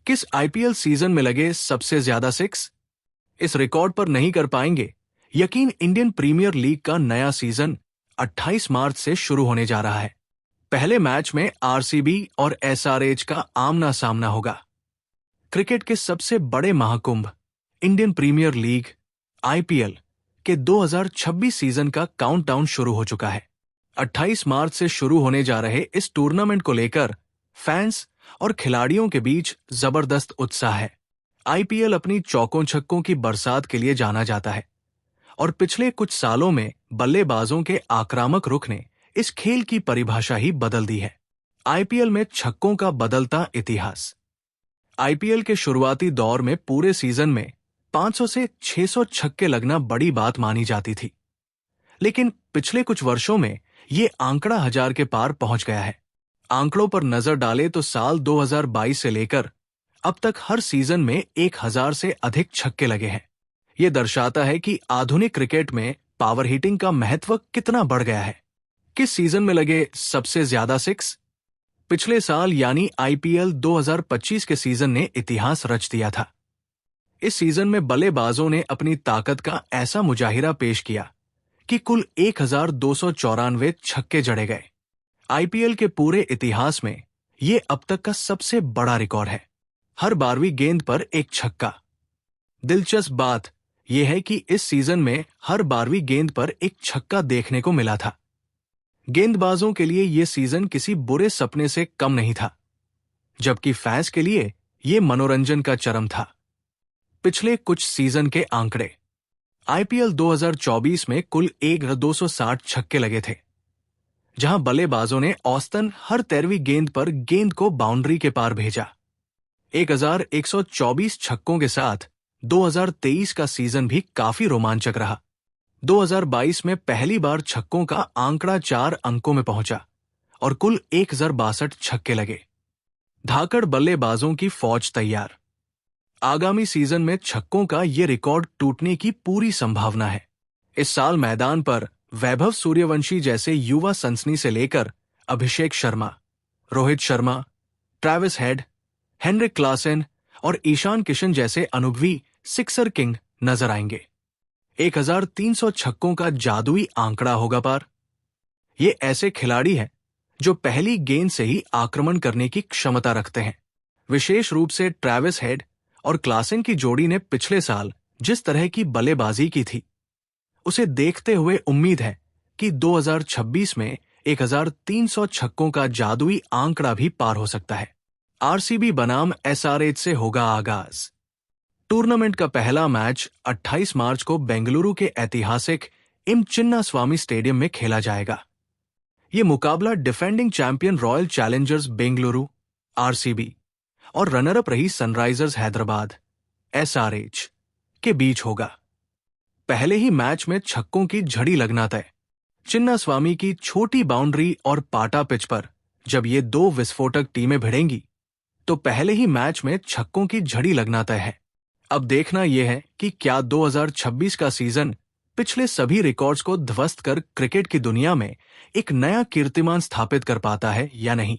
किस IPL season में लगे सबसे ज्यादा सिक्स? इस रिकॉर्ड पर नहीं कर पाएंगे यकीन। इंडियन प्रीमियर लीग का नया सीजन 28 मार्च से शुरू होने जा रहा है। पहले मैच में आरसीबी और एसआरएच का आमना सामना होगा। क्रिकेट के सबसे बड़े महाकुंभ इंडियन प्रीमियर लीग आईपीएल के 2026 सीजन का काउंटडाउन शुरू हो चुका है। 28 मार्च से शुरू होने जा रहे इस टूर्नामेंट को लेकर फैंस और खिलाड़ियों के बीच जबरदस्त उत्साह है। आईपीएल अपनी चौकों छक्कों की बरसात के लिए जाना जाता है और पिछले कुछ सालों में बल्लेबाजों के आक्रामक रुख ने इस खेल की परिभाषा ही बदल दी है। आईपीएल में छक्कों का बदलता इतिहास। आईपीएल के शुरुआती दौर में पूरे सीजन में 500 से 600 छक्के लगना बड़ी बात मानी जाती थी, लेकिन पिछले कुछ वर्षों में ये आंकड़ा 1000 के पार पहुंच गया है। आंकड़ों पर नजर डालें तो साल 2022 से लेकर अब तक हर सीजन में 1000 से अधिक छक्के लगे हैं। ये दर्शाता है कि आधुनिक क्रिकेट में पावर हिटिंग का महत्व कितना बढ़ गया है। किस सीजन में लगे सबसे ज्यादा सिक्स? पिछले साल यानी आईपीएल 2025 के सीजन ने इतिहास रच दिया था। इस सीजन में बल्लेबाजों ने अपनी ताकत का ऐसा मुजाहिरा पेश किया कि कुल 1294 छक्के जड़े गए। आईपीएल के पूरे इतिहास में ये अब तक का सबसे बड़ा रिकॉर्ड है। हर 12वीं गेंद पर एक छक्का। दिलचस्प बात यह है कि इस सीजन में हर 12वीं गेंद पर एक छक्का देखने को मिला था। गेंदबाजों के लिए यह सीजन किसी बुरे सपने से कम नहीं था, जबकि फैंस के लिए यह मनोरंजन का चरम था। पिछले कुछ सीजन के आंकड़े। आईपीएल 2024 में कुल 1260 छक्के लगे थे, जहां बल्लेबाजों ने औसतन हर 13वीं गेंद पर गेंद को बाउंड्री के पार भेजा। 1124 छक्कों के साथ 2023 का सीजन भी काफी रोमांचक रहा। 2022 में पहली बार छक्कों का आंकड़ा 4 अंकों में पहुंचा और कुल 1062 छक्के लगे। धाकड़ बल्लेबाजों की फौज तैयार। आगामी सीजन में छक्कों का ये रिकॉर्ड टूटने की पूरी संभावना है। इस साल मैदान पर वैभव सूर्यवंशी जैसे युवा सनसनी से लेकर Abhishek Sharma, Rohit Sharma, Travis Head, Heinrich Klaasen और ईशान किशन जैसे अनुभवी सिक्सर किंग नजर आएंगे। 1300 छक्कों का जादुई आंकड़ा होगा पार। ये ऐसे खिलाड़ी हैं जो पहली गेंद से ही आक्रमण करने की क्षमता रखते हैं। विशेष रूप से ट्रैविस हेड और क्लासेन की जोड़ी ने पिछले साल जिस तरह की बल्लेबाजी की थी, उसे देखते हुए उम्मीद है कि 2026 में 1300 छक्कों का जादुई आंकड़ा भी पार हो सकता है। आरसीबी बनाम एसआरएच से होगा आगाज। टूर्नामेंट का पहला मैच 28 मार्च को बेंगलुरु के ऐतिहासिक एम चिन्नास्वामी स्टेडियम में खेला जाएगा। ये मुकाबला defending champion royal Challengers Bengaluru RCB और रनरअप रही सनराइजर्स हैदराबाद एसआरएच के बीच होगा। पहले ही मैच में छक्कों की झड़ी लगना तय। चिन्नास्वामी की छोटी बाउंड्री और पाटा पिच पर जब ये दो विस्फोटक टीमें भिड़ेंगी तो पहले ही मैच में छक्कों की झड़ी लगना तय है। अब देखना यह है कि क्या 2026 का सीजन पिछले सभी रिकॉर्ड्स को ध्वस्त कर क्रिकेट की दुनिया में एक नया कीर्तिमान स्थापित कर पाता है या नहीं।